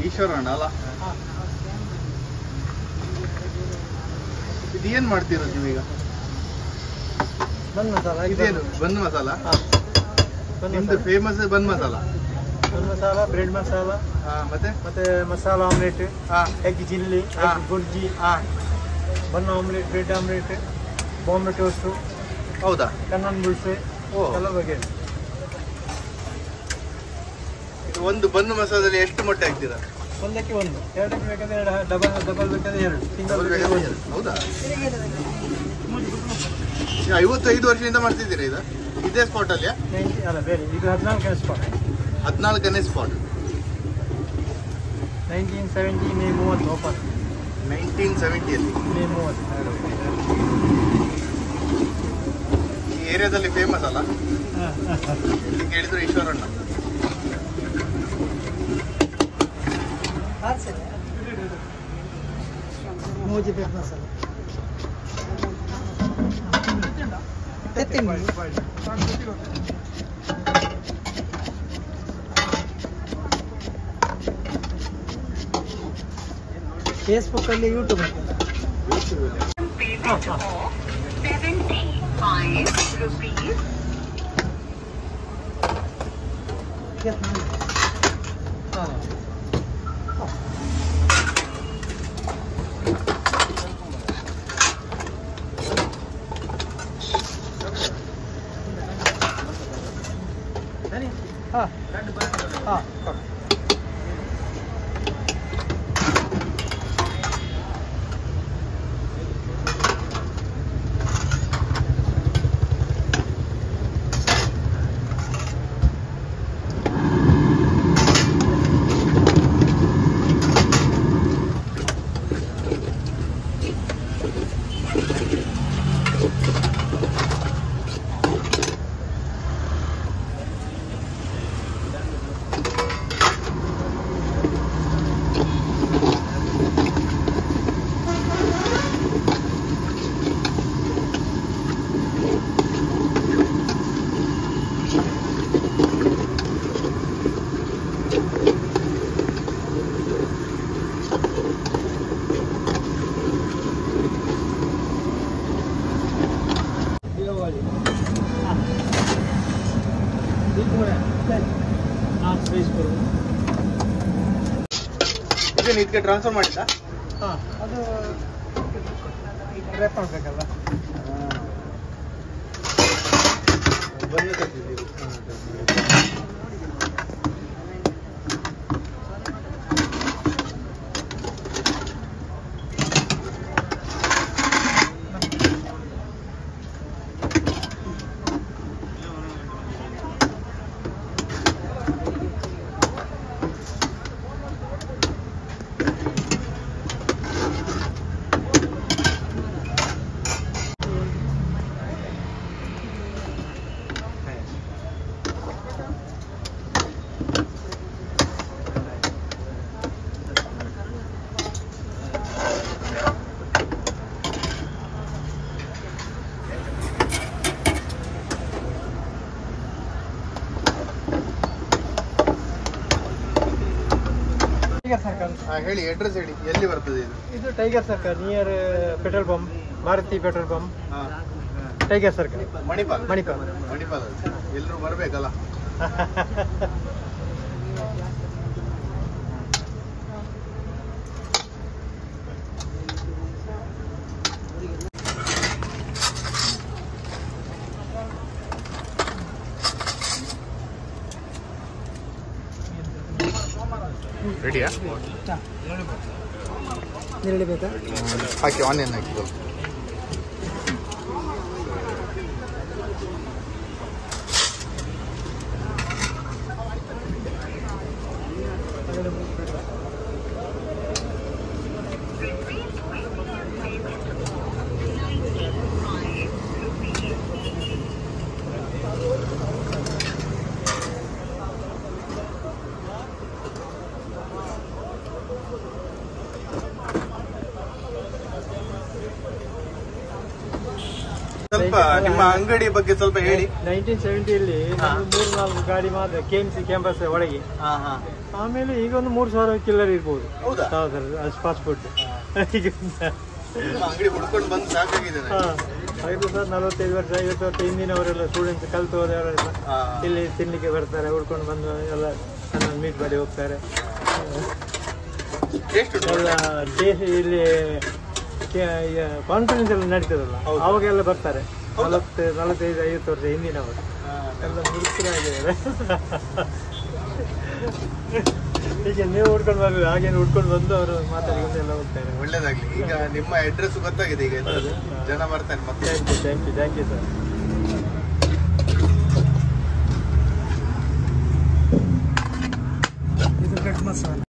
ಈಶ್ವರಣ್ಣ ಅಲ್ಲ. ಇದೇನು ಮಾಡ್ತಿರೋದು ನೀವೀಗ? ಬನ್ ಮಸಾಲ. ಇದೇನು ಬನ್ ಮಸಾಲ? ನಿಮ್ದು famous bun masala. Bun masala, bread masala, ಮತ್ತೆ ಮತ್ತೆ masala omelette, egg chilli, egg bhurji, bun omelette, bread omelette, Bombay toast. ಹೌದಾ? ಕನ್ನನ್ ಬುಲ್ಸೆ ಎಲ್ಲ ಬಗೆ. ಒಂದು ಬನ್ ಮಸಾಲದಲ್ಲಿ ಎಷ್ಟು ಮೊಟ್ಟೆ ಹಾಕ್ತೀರಾ? ಒಂದಕ್ಕೆ ಒಂದು, ಎರಡಕ್ಕೆ ಬೇಕಾದ್ರೆ ಎರಡು, ಡಬಲ್ ಬೇಕಾದ್ರೆ ಎರಡು, ಸಿಂಗಲ್ ಬೇಕಾದ್ರೆ ಒಂದು. ಹೌದಾ? 55 ವರ್ಷದಿಂದ ಮಾಡ್ತಿದ್ದೀರಾ ಇದು? ಇದೇ ಸ್ಪಾಟ್ ಅಲ್ಲಿ? ಅಲ್ಲ, ಬೇರೆ. ಇದು 14ನೇ ಸ್ಪಾಟ್. 14ನೇ ಸ್ಪಾಟ್. 1970 May 30 open. 1970 ಮೇ 30. ಈ ಏರಿಯಾದಲ್ಲಿ ಫೇಮಸ್ ಅಲ್ಲ? ಕೇಳಿದ್ರು ಈಶ್ವರಣ್ಣ. ಮೋಜಿ ಬ್ರೆಡ್ ಮಸಾಲ. ಫೇಸ್ಬುಕ್ ಅಲ್ಲಿ, ಯೂಟ್ಯೂಬ್ ಅಲ್ಲಿ. ಇದನ್ನು ಇದಕ್ಕೆ ಟ್ರಾನ್ಸ್ಫರ್ ಮಾಡಿದ್ದ? ಅದು ರ್ಯಾಪ್ ಮಾಡಬೇಕಲ್ಲ. ಬಂದು ತೆಗೆದಿದ್ದೀವಿ. Tiger Circle. ಹೇಳಿ, ಅಡ್ರೆಸ್ ಹೇಳಿ, ಎಲ್ಲಿ ಬರ್ತದೆ ಇದು? ಇದು Tiger Circle, near petrol pump, Bharati petrol pump. Tiger Circle, Manipal. Manipal. Manipal ಎಲ್ಲರೂ ಬರಬೇಕಲ್ಲ. ರೆಡಿಯಾ? ನೀರುಳ್ಳಿ ಬೇಕಾ? ಹಾಕಿ, ಆನಿಯನ್ ಹಾಕಿ. ಸ್ವಲ್ಪ ನಿಮ್ಮ ಅಂಗಡಿ ಬಗ್ಗೆ ಸ್ವಲ್ಪ ಹೇಳಿ. 1970 3-4 ಗಾಡಿ ಮಾತ್ರ KMC ಕ್ಯಾಂಪಸ್ ಒಳಗೆ. ಆಮೇಲೆ ಈಗ ಒಂದು 3,000 ಚಿಲ್ಲರ್ ಇರ್ಬೋದು. ಫಾಸ್ಟ್ ಫುಡ್ ಅಂಗಡಿ ಹುಡ್ಕೊಂಡು ಬಂದು ಸಾಕಾಗಿದೆ. ಹಾಗೆ ಸರ್ 45 ವರ್ಷ 50 ವರ್ಷ ಹಿಂದಿನವರೆಲ್ಲ ಸ್ಟೂಡೆಂಟ್ಸ್ ಕಲ್ತು ಹೋದವರೆಲ್ಲ ಇಲ್ಲಿ ತಿನ್ಲಿಕ್ಕೆ ಬರ್ತಾರೆ, ಹುಡ್ಕೊಂಡು ಬಂದು ಎಲ್ಲ ಮೀಟ್ ಮಾಡಿ ಹೋಗ್ತಾರೆ. ಎಲ್ಲ ಇಲ್ಲಿ ಕಾನ್ಫರೆನ್ಸ್ ಎಲ್ಲ ನಡೀತದಲ್ಲ ಅವಾಗೆಲ್ಲ ಬರ್ತಾರೆ. 45-50 ವರ್ಷ ಹಿಂದಿನವರು ಎಲ್ಲ ಮುದುಕರಾಗಿದ್ದಾರೆ. ಈಗ ನೀವು ಹುಡ್ಕೊಂಡು ಬರ್ಬೇಕು, ಹಾಗೇನು ಹುಡ್ಕೊಂಡು ಬಂದು ಅವರು ಮಾತಾಡಿಕೊಂಡು ಎಲ್ಲ ಹೋಗ್ತಾರೆ. ಒಳ್ಳೇದಾಗ್ಲಿ. ಈಗ ನಿಮ್ಮ ಅಡ್ರೆಸ್ ಗೊತ್ತಾಗಿದೆ, ಈಗ ಜನ ಬರ್ತಾರೆ ಮತ್ತೆ. Thank you sir. ಇದು ಕಟ್ ಮಸಾಲ.